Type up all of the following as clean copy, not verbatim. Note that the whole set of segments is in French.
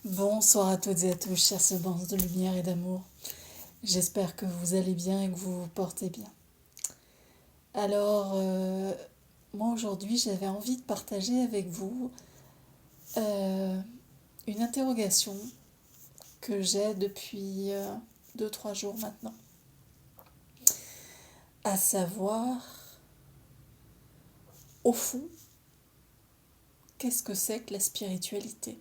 Bonsoir à toutes et à tous, chères semences de lumière et d'amour. J'espère que vous allez bien et que vous vous portez bien. Alors, moi aujourd'hui, j'avais envie de partager avec vous euh, une interrogation que j'ai depuis 2-3 jours maintenant. À savoir, au fond, qu'est-ce que c'est que la spiritualité?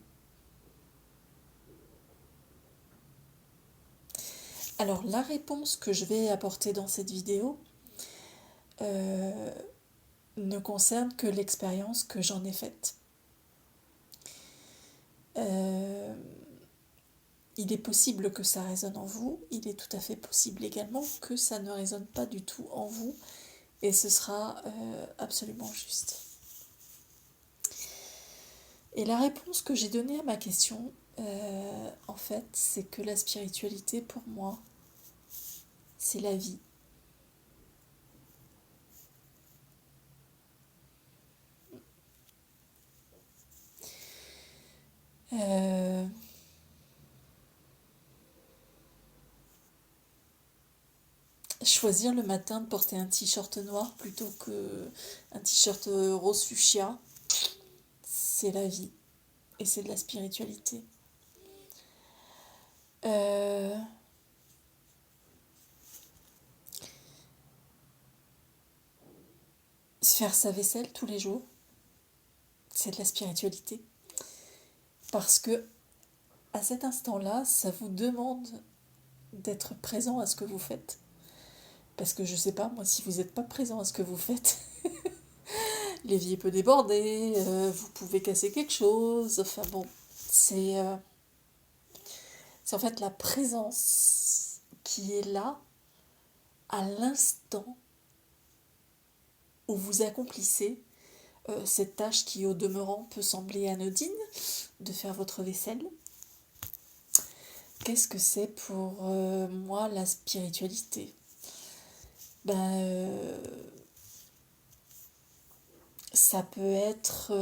Alors, la réponse que je vais apporter dans cette vidéo euh, ne concerne que l'expérience que j'en ai faite. Euh, il est possible que ça résonne en vous, il est tout à fait possible également que ça ne résonne pas du tout en vous, et ce sera absolument juste. Et la réponse que j'ai donnée à ma question, en fait, c'est que la spiritualité, pour moi, c'est la vie. Euh, Choisir le matin de porter un t-shirt noir plutôt que un t-shirt rose fuchsia, c'est la vie et c'est de la spiritualité. Euh, Faire sa vaisselle tous les jours, c'est de la spiritualité. Parce que à cet instant-là, ça vous demande d'être présent à ce que vous faites. Parce que je sais pas, moi, si vous n'êtes pas présent à ce que vous faites, l'évier peut déborder, vous pouvez casser quelque chose, enfin bon, c'est en fait la présence qui est là à l'instant où vous accomplissez cette tâche qui, au demeurant, peut sembler anodine, de faire votre vaisselle. Qu'est-ce que c'est pour moi la spiritualité? Ben, ça peut être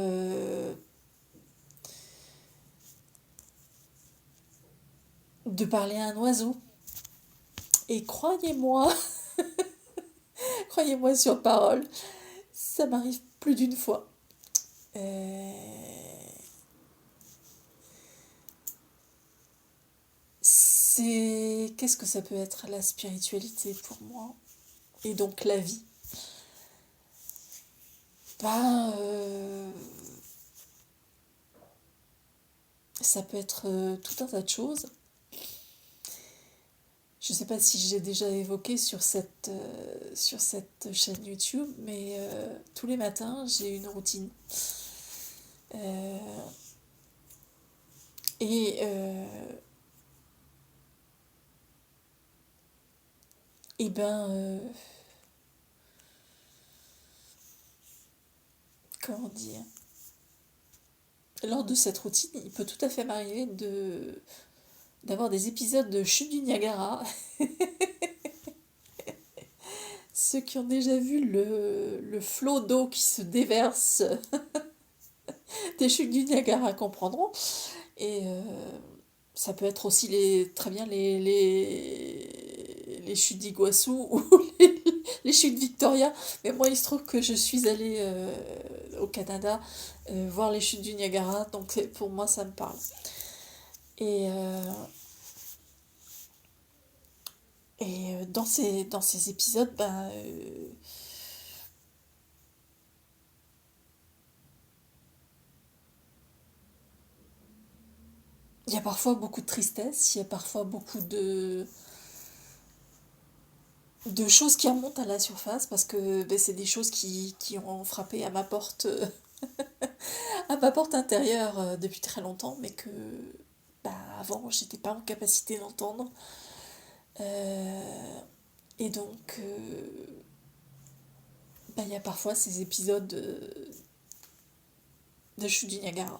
de parler à un oiseau. Et croyez-moi, croyez-moi sur parole, ça m'arrive plus d'une fois. Qu'est-ce que ça peut être la spiritualité pour moi? Et donc la vie. Ben, ça peut être tout un tas de choses. Je ne sais pas si j'ai déjà évoqué sur cette chaîne YouTube, mais tous les matins, j'ai une routine. Euh, et, et ben, comment dire? Lors de cette routine, il peut tout à fait m'arriver d'avoir des épisodes de chute du Niagara. Ceux qui ont déjà vu le flot d'eau qui se déverse des chutes du Niagara comprendront. Et ça peut être aussi très bien les chutes d'Iguassou ou les chutes Victoria. Mais moi, il se trouve que je suis allée au Canada voir les chutes du Niagara, donc pour moi, ça me parle. Et, dans ces épisodes, ben, il y a parfois beaucoup de tristesse, il y a parfois beaucoup de choses qui remontent à la surface parce que ben, c'est des choses qui ont frappé à ma porte intérieure depuis très longtemps, mais que ben, avant j'étais pas en capacité d'entendre. Euh, et donc, ben, il y a parfois ces épisodes de chute du Niagara.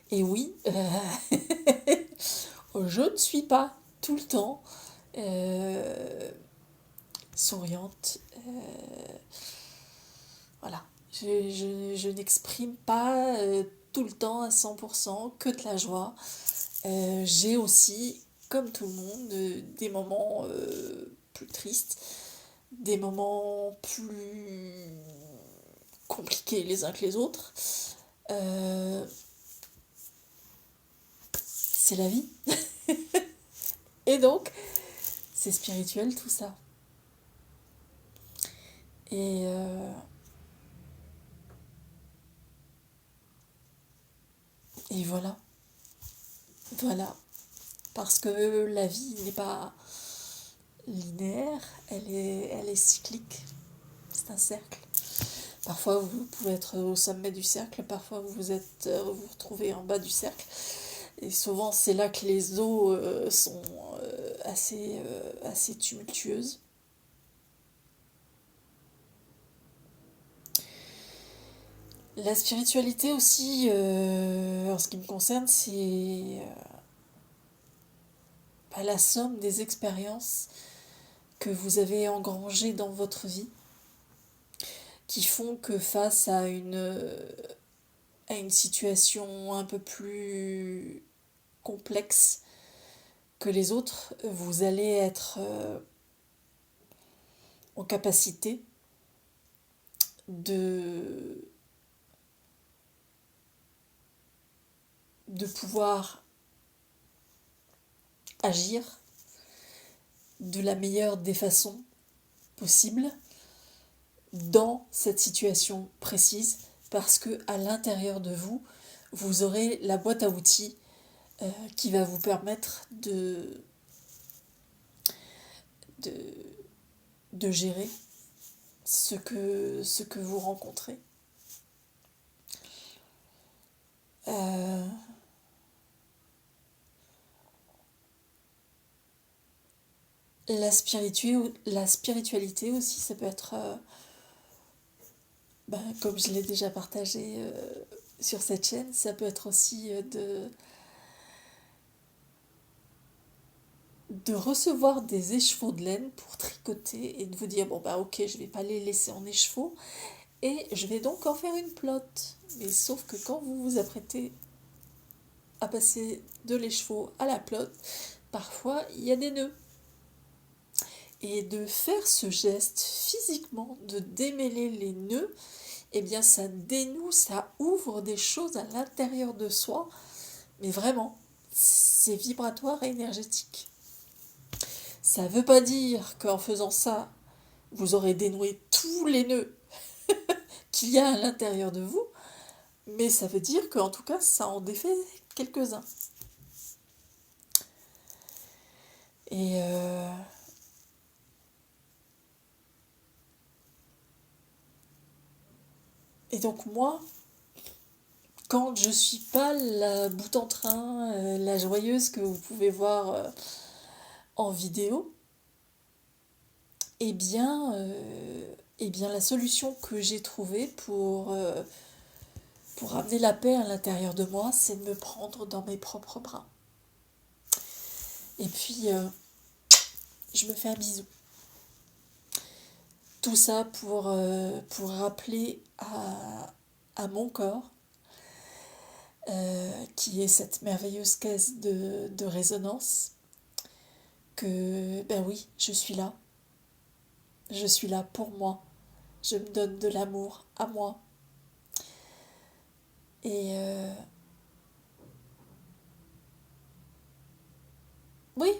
Et oui, je ne suis pas tout le temps euh, souriante. Voilà. Je n'exprime pas tout le temps à 100% que de la joie. J'ai aussi, comme tout le monde, des moments plus tristes, des moments plus compliqués les uns que les autres. C'est la vie. Et donc, c'est spirituel tout ça. Et, euh, et voilà. Voilà. Parce que la vie n'est pas linéaire, elle est cyclique. C'est un cercle. Parfois, vous pouvez être au sommet du cercle, parfois, vous retrouvez en bas du cercle. Et souvent, c'est là que les eaux sont assez tumultueuses. La spiritualité aussi, en ce qui me concerne, c'est la somme des expériences que vous avez engrangées dans votre vie qui font que face à une situation un peu plus complexe que les autres, vous allez être en capacité de, de pouvoir agir de la meilleure des façons possibles dans cette situation précise parce que à l'intérieur de vous, vous aurez la boîte à outils qui va vous permettre de, de gérer ce que vous rencontrez. Euh, la spiritualité aussi, ça peut être, comme je l'ai déjà partagé sur cette chaîne, ça peut être aussi de recevoir des écheveaux de laine pour tricoter et de vous dire, bon bah ok, je vais pas les laisser en écheveau et je vais donc en faire une plotte. Mais sauf que quand vous vous apprêtez à passer de l'écheveau à la plotte, parfois il y a des nœuds. Et de faire ce geste physiquement, de démêler les nœuds, eh bien ça dénoue, ça ouvre des choses à l'intérieur de soi, mais vraiment, c'est vibratoire et énergétique. Ça ne veut pas dire qu'en faisant ça, vous aurez dénoué tous les nœuds qu'il y a à l'intérieur de vous, mais ça veut dire qu'en tout cas, ça en défait quelques-uns. Et, euh, et donc moi, quand je suis pas la bout en train, la joyeuse que vous pouvez voir en vidéo, eh bien, la solution que j'ai trouvée pour amener la paix à l'intérieur de moi, c'est de me prendre dans mes propres bras. Et puis, je me fais un bisou. Tout ça pour rappeler à mon corps, qui est cette merveilleuse caisse de résonance, que, ben oui, je suis là. Je suis là pour moi. Je me donne de l'amour à moi. Et oui,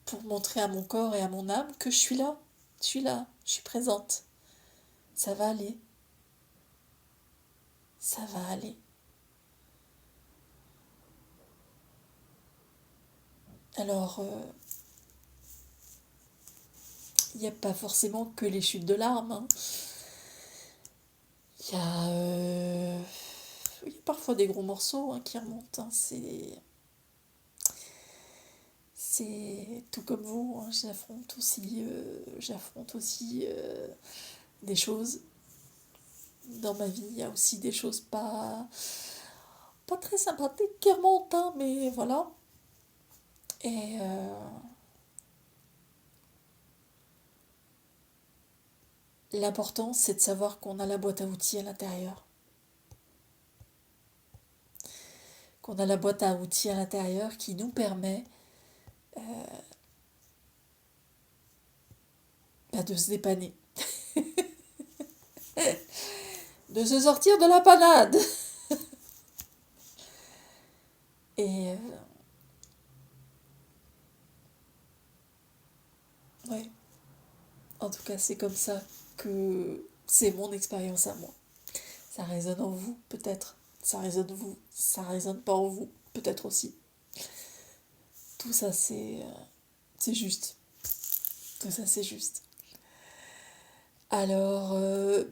pour montrer à mon corps et à mon âme que je suis là. Je suis là, je suis présente. Ça va aller. Ça va aller. Alors, il n'y a pas forcément que les chutes de larmes. Hein. Il y a, il y a parfois des gros morceaux qui remontent. Hein. C'est tout comme vous. Hein. J'affronte aussi des choses. Dans ma vie, il y a aussi des choses pas très sympathiques qui remontent, hein, mais voilà. Et l'important, c'est de savoir qu'on a la boîte à outils à l'intérieur. qu'on a la boîte à outils à l'intérieur qui nous permet de se dépanner, de se sortir de la panade. Et ouais, en tout cas, c'est comme ça que c'est mon expérience à moi. Ça résonne en vous, peut-être. Ça résonne en vous. Ça résonne pas en vous, peut-être aussi. Tout ça, c'est juste. Tout ça, c'est juste. Alors,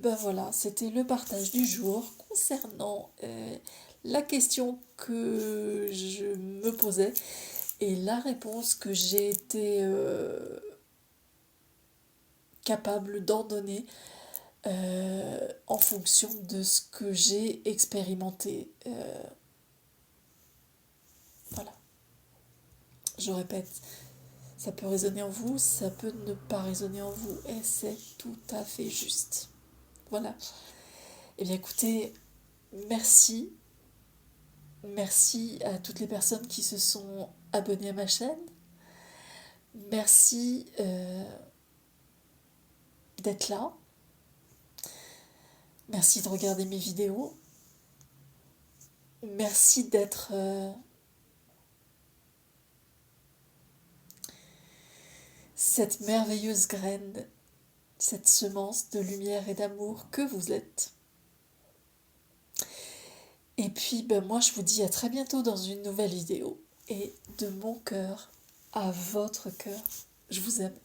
ben voilà, c'était le partage du jour concernant la question que je me posais et la réponse que j'ai été capable d'en donner en fonction de ce que j'ai expérimenté. Voilà, je répète, ça peut résonner en vous, ça peut ne pas résonner en vous, et c'est tout à fait juste. Voilà. Eh bien écoutez, merci. Merci à toutes les personnes qui se sont abonnées à ma chaîne. Merci d'être là. Merci de regarder mes vidéos. Merci d'être cette merveilleuse graine, cette semence de lumière et d'amour que vous êtes. Et puis, ben, moi, je vous dis à très bientôt dans une nouvelle vidéo. Et de mon cœur à votre cœur, je vous aime.